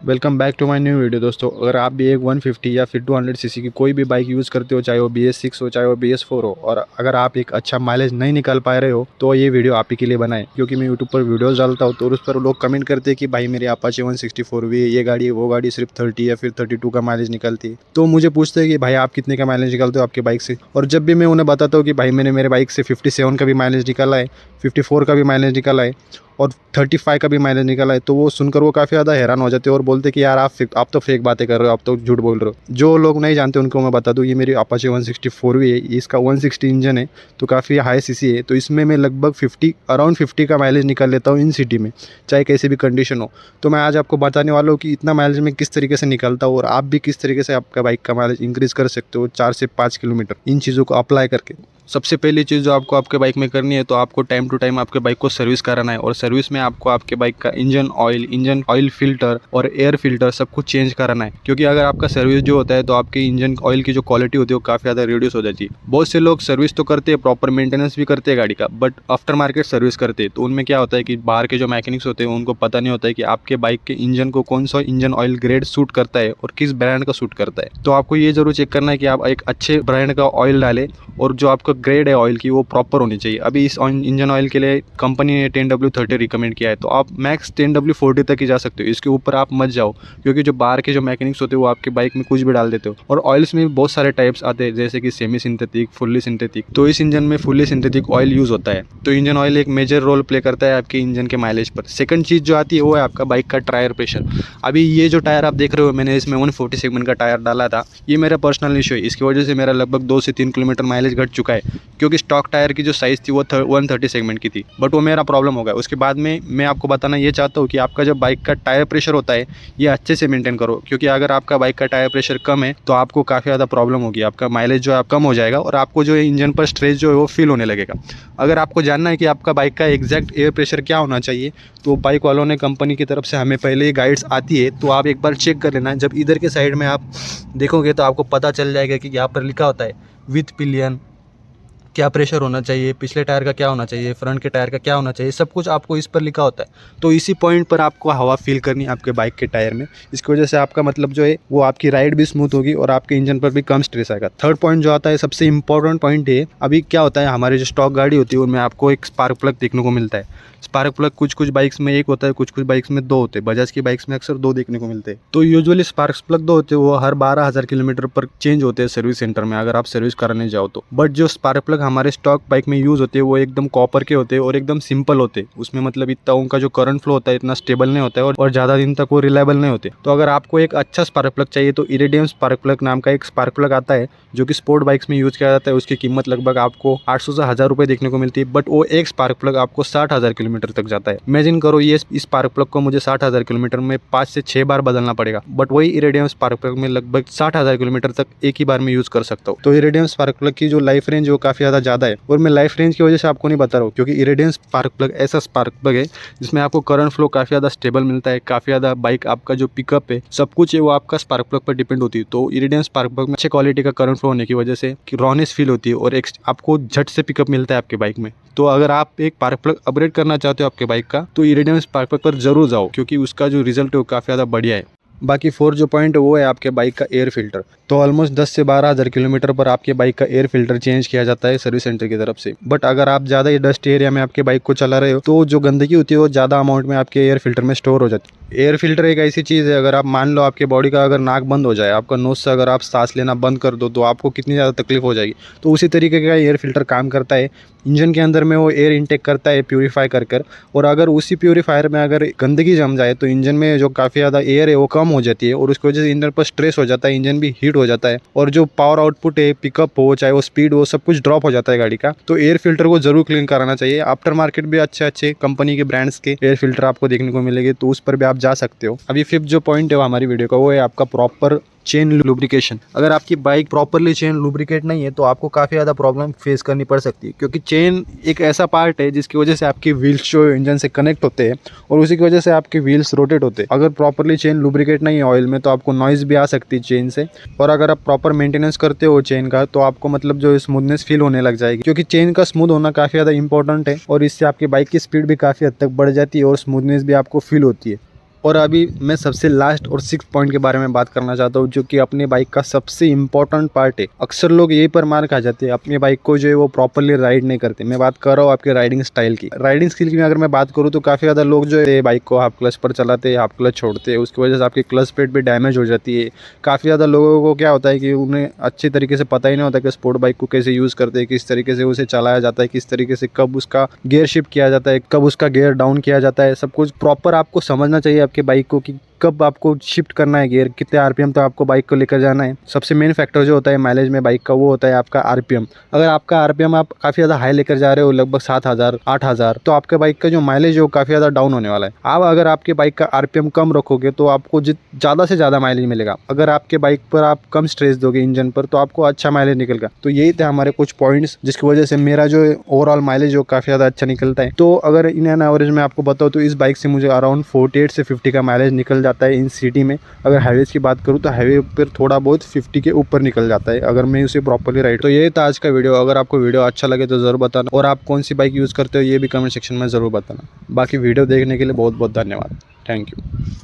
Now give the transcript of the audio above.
Welcome back to my new video. दोस्तों, अगर आप भी एक 150 या फिर 200 सीसी की कोई भी बाइक यूज़ करते हो, चाहे वो BS6 हो चाहे वो BS4 हो, और अगर आप एक अच्छा माइलेज नहीं निकाल पा रहे हो, तो ये वीडियो आप ही के लिए बनाए। क्योंकि मैं यूट्यूब पर वीडियोस डालता हूँ तो उस पर लोग कमेंट करते हैं कि भाई मेरी अपाचे 164 भी है, ये गाड़ी वो गाड़ी सिर्फ 30 या फिर 32 का माइलेज निकालती है। तो मुझे पूछते हैं कि भाई आप कितने का माइलेज निकालते हो आपके बाइक से। और जब भी मैं उन्हें बताता हूँ कि भाई मैंने मेरे बाइक से 57 का भी माइलेज निकाला है, 54 का भी माइलेज निकाला है और 35 का भी माइलेज निकाला है, तो वो सुनकर वो काफ़ी ज़्यादा हैरान हो जाते हैं और बोलते हैं कि यार आप तो फेक बातें कर रहे हो, आप तो झूठ बोल रहे हो। जो लोग नहीं जानते उनको मैं बता दूँ, ये मेरी अपाचे 164 भी है, इसका 160 इंजन है, तो काफ़ी हाई सीसी है। तो इसमें मैं लगभग 50 का माइलेज निकाल लेता हूँ इन सिटी में, चाहे कैसी भी कंडीशन हो। तो मैं आज आपको बताने वाला हूँ कि इतना माइलेज मैं किस तरीके से निकालता हूँ और आप भी किस तरीके से आपका बाइक का माइलेज इंक्रीज़ कर सकते हो 4 से 5 किलोमीटर इन चीज़ों को अप्लाई करके। सबसे पहली चीज़ जो आपको आपके बाइक में करनी है, तो आपको टाइम टू टाइम आपके बाइक को सर्विस कराना है। और सर्विस में आपको आपके बाइक का इंजन ऑयल फिल्टर और एयर फिल्टर सब कुछ चेंज कराना है। क्योंकि अगर आपका सर्विस जो होता है तो आपके इंजन ऑयल की जो क्वालिटी होती है वो काफ़ी ज़्यादा रिड्यूस हो जाती है। बहुत से लोग सर्विस तो करते हैं, प्रॉपर मेंटेनेंस भी करते हैं गाड़ी का, बट आफ्टर मार्केट सर्विस करते हैं। तो उनमें क्या होता है कि बाहर के जो मैकेनिक्स होते हैं उनको पता नहीं होता है कि आपके बाइक के इंजन को कौन सा इंजन ऑयल ग्रेड सूट करता है और किस ब्रांड का सूट करता है। तो आपको ये जरूर चेक करना है कि आप एक अच्छे ब्रांड का ऑयल डालें और जो आपका ग्रेड है ऑयल की वो प्रॉपर होनी चाहिए। अभी इस इंजन ऑयल के लिए कंपनी ने 10W30 रिकमेंड किया है, तो आप मैक्स 10W40 तक ही जा सकते हो, इसके ऊपर आप मत जाओ। क्योंकि जो बाहर के जो मैकेनिक्स होते हैं वो आपके बाइक में कुछ भी डाल देते हो। और ऑयल्स में भी बहुत सारे टाइप्स आते हैं, जैसे कि सेमी सिंथेटिक, फुल्ली सिंथेटिक। तो इस इंजन में फुल्ली सिंथेटिक ऑयल यूज़ होता है। तो इंजन ऑयल एक मेजर रोल प्ले करता है आपके इंजन के माइलेज पर। सेकंड चीज़ जो आती है वो है आपका बाइक का टायर प्रेशर। अभी ये जो टायर आप देख रहे हो, मैंने इसमें 140 सेगमेंट का टायर डाला था। ये मेरा पर्सनल इशू है, इसकी वजह से मेरा लगभग 2 से 3 किलोमीटर माइलेज घट चुका है। क्योंकि स्टॉक टायर की जो साइज़ थी वो 130 सेगमेंट की थी, बट वो मेरा प्रॉब्लम हो गया। उसके बाद में मैं आपको बताना ये चाहता हूँ कि आपका जो बाइक का टायर प्रेशर होता है ये अच्छे से मेंटेन करो। क्योंकि अगर आपका बाइक का टायर प्रेशर कम है तो आपको काफ़ी ज़्यादा प्रॉब्लम होगी, आपका माइलेज जो है कम हो जाएगा और आपको जो है इंजन पर स्ट्रेस जो है वो फील होने लगेगा। अगर आपको जानना है कि आपका बाइक का एग्जैक्ट एयर प्रेशर क्या होना चाहिए, तो बाइक वालों ने कंपनी की तरफ से हमें पहले ही गाइड्स आती है, तो आप एक बार चेक कर लेना। जब इधर के साइड में आप देखोगे तो आपको पता चल जाएगा कि यहाँ पर लिखा होता है विथ पिलियन क्या प्रेशर होना चाहिए, पिछले टायर का क्या होना चाहिए, फ्रंट के टायर का क्या होना चाहिए, सब कुछ आपको इस पर लिखा होता है। तो इसी पॉइंट पर आपको हवा फील करनी है आपके बाइक के टायर में। इसकी वजह से आपका मतलब जो है वो आपकी राइड भी स्मूथ होगी और आपके इंजन पर भी कम स्ट्रेस आएगा। थर्ड पॉइंट जो आता है, सबसे इंपॉर्टेंट पॉइंट है। अभी क्या होता है, हमारे जो स्टॉक गाड़ी होती है उनमें आपको एक स्पार्क प्लग देखने को मिलता है। स्पार्क प्लग कुछ कुछ बाइक्स में एक होता है, कुछ कुछ बाइक्स में 2 होते हैं। बजाज की बाइक्स में अक्सर 2 देखने को मिलते हैं। तो यूजुअली स्पार्क प्लग 2 होते हैं, वो हर 12,000 किलोमीटर पर चेंज होते हैं सर्विस सेंटर में, अगर आप सर्विस कराने जाओ तो। बट जो स्पार्क प्लग हमारे स्टॉक बाइक में यूज़ होते हैं वो एकदम कॉपर के होते हैं और एकदम सिंपल होते हैं। उसमें मतलब इतना उनका जो करंट फ्लो होता है इतना स्टेबल नहीं होता है और ज़्यादा दिन तक वो रिलायबल नहीं होते। तो अगर आपको एक अच्छा स्पार्क प्लग चाहिए तो इरिडियम स्पार्क प्लग नाम का एक स्पार्क प्लग आता है, जो कि स्पोर्ट बाइक्स में यूज़ किया जाता है। उसकी कीमत लगभग आपको 800 से 1000 रुपये देखने को मिलती है, बट वो एक स्पार्क प्लग आपको 60,000 किलोमीटर तक जाता है। इमेजिन करो, ये इस स्पार्क प्लग को मुझे 60,000 किलोमीटर में 5 से 6 बार बदलना पड़ेगा, बट वही इरिडियम स्पार्क प्लग में लगभग 60,000 किलोमीटर तक एक ही बार में यूज़ कर सकता हूँ। तो इरिडियम स्पार्क प्लग की जो लाइफ रेंज वो काफ़ी ज़्यादा है। और मैं लाइफ रेंज की वजह से आपको नहीं बता रहा हूँ, क्योंकि इरिडियम स्पार्क प्लग ऐसा स्पार्क प्लग है जिसमें आपको करंट फ्लो काफ़ी ज़्यादा स्टेबल मिलता है। काफ़ी ज़्यादा बाइक आपका जो पिकअप है सब कुछ है वो आपका स्पार्क प्लग पर डिपेंड होती है। तो इरिडियम स्पार्क प्लग में अच्छे क्वालिटी का करंट फ्लो होने की वजह से रॉनेस फील होती है और आपको झट से पिकअप मिलता है आपके बाइक में। तो अगर आप एक स्पार्क प्लग अपग्रेड करना चाहते हो आपके बाइक का, तो इरिडियम स्पार्क प्लग पर जरूर जाओ, क्योंकि उसका जो रिजल्ट है वो काफ़ी ज़्यादा बढ़िया है। बाकी फोर्थ जो पॉइंट है वो है आपके बाइक का एयर फिल्टर। तो ऑलमोस्ट 10 से 12,000 किलोमीटर पर आपके बाइक का एयर फिल्टर चेंज किया जाता है सर्विस सेंटर की तरफ से। बट अगर आप ज़्यादा ही डस्ट एरिया में आपके बाइक को चला रहे हो तो जो गंदगी होती है वो ज़्यादा अमाउंट में आपके एयर फिल्टर में स्टोर हो जाती है। एयर फिल्टर एक ऐसी चीज़ है, अगर आप मान लो आपके बॉडी का अगर नाक बंद हो जाए, आपका नोज से अगर आप सांस लेना बंद कर दो तो आपको कितनी ज़्यादा तकलीफ हो जाएगी। तो उसी तरीके का एयर फिल्टर काम करता है। इंजन के अंदर में वो एयर इनटेक करता है प्यूरीफाई कर और अगर उसी प्यूरीफायर में अगर गंदगी जम जाए तो इंजन में जो काफ़ी ज़्यादा एयर है वो कम हो जाती है और उसकी वजह से इंजन पर स्ट्रेस हो जाता है, इंजन भी हीट हो जाता है और जो पावर आउटपुट है, पिकअप हो चाहे वो स्पीड हो, सब कुछ ड्रॉप हो जाता है गाड़ी का। तो एयर फिल्टर को जरूर क्लीन कराना चाहिए। आफ्टर मार्केट भी अच्छे अच्छे कंपनी के ब्रांड्स के एयर फिल्टर आपको देखने को मिलेंगे, तो उस पर भी आप जा सकते हो। अभी फिफ्थ जो पॉइंट है वो हमारी वीडियो का वो है आपका प्रॉपर चेन लुब्रिकेशन। अगर आपकी बाइक प्रॉपरली चेन लुब्रिकेट नहीं है तो आपको काफ़ी ज़्यादा प्रॉब्लम फेस करनी पड़ सकती है, क्योंकि चेन एक ऐसा पार्ट है जिसकी वजह से आपके व्हील्स जो इंजन से कनेक्ट होते हैं और उसी की वजह से आपके व्हील्स रोटेट होते हैं। अगर प्रॉपरली चेन लुब्रिकेट नहीं है ऑयल में तो आपको नॉइज़ भी आ सकती है चेन से। और अगर आप प्रॉपर मेंटेनेंस करते हो चेन का तो आपको मतलब जो स्मूथनेस फील होने लग जाएगी, क्योंकि चेन का स्मूथ होना काफ़ी ज़्यादा इंपॉर्टेंट है और इससे आपकी बाइक की स्पीड भी काफ़ी हद तक बढ़ जाती है और स्मूथनेस भी आपको फील होती है। और अभी मैं सबसे लास्ट और 6 पॉइंट के बारे में बात करना चाहता हूँ, जो कि अपने बाइक का सबसे इंपॉर्टेंट पार्ट है। अक्सर लोग यही पर मार खा जाते हैं, अपनी बाइक को जो है वो प्रॉपरली राइड नहीं करते। मैं बात कर रहा हूँ आपके राइडिंग स्टाइल की। राइडिंग स्किल की अगर मैं बात करूँ तो काफ़ी ज़्यादा लोग जो है बाइक को हाफ क्लच पर चलाते हैं, हाफ क्लच छोड़ते हैं, उसकी वजह से आपकी क्लच प्लेट भी डैमेज हो जाती है। काफ़ी ज़्यादा लोगों को क्या होता है कि उन्हें अच्छे तरीके से पता ही नहीं होता कि स्पोर्ट बाइक को कैसे यूज़ करते हैं, किस तरीके से उसे चलाया जाता है, किस तरीके से कब उसका गियर शिफ्ट किया जाता है, कब उसका गियर डाउन किया जाता है। सब कुछ प्रॉपर आपको समझना चाहिए आपके बाइक को कि कब आपको शिफ्ट करना है गियर, कितने आरपीएम तक आपको बाइक को लेकर जाना है। सबसे मेन फैक्टर जो होता है माइलेज में बाइक का, वो होता है आपका आरपीएम। अगर आपका आरपीएम आप काफ़ी ज़्यादा हाई लेकर जा रहे हो, लगभग 7,000 8,000, तो आपके बाइक का जो माइलेज है वो काफ़ी ज़्यादा डाउन होने वाला है। आप अगर आपके बाइक का आरपीएम कम रखोगे तो आपको ज़्यादा से ज़्यादा माइलेज मिलेगा। अगर आपके बाइक पर आप कम स्ट्रेस दोगे इंजन पर तो आपको अच्छा माइलेज निकलेगा। तो यही थे हमारे कुछ पॉइंट्स जिसकी वजह से मेरा जो ओवरऑल माइलेज वो काफ़ी ज़्यादा अच्छा निकलता है। तो अगर इन एन एवरेज में आपको बताऊँ तो इस बाइक से मुझे अराउंड 48 से 50 का माइलेज निकल जाता है इन सिटी में। अगर हाईवेज की बात करूँ तो हाईवे पर थोड़ा बहुत 50 के ऊपर निकल जाता है अगर मैं उसे प्रॉपर्ली राइड। तो ये था आज का वीडियो। अगर आपको वीडियो अच्छा लगे तो ज़रूर बताना, और आप कौन सी बाइक यूज़ करते हो ये भी कमेंट सेक्शन में ज़रूर बताना। बाकी वीडियो देखने के लिए बहुत बहुत धन्यवाद। Thank you.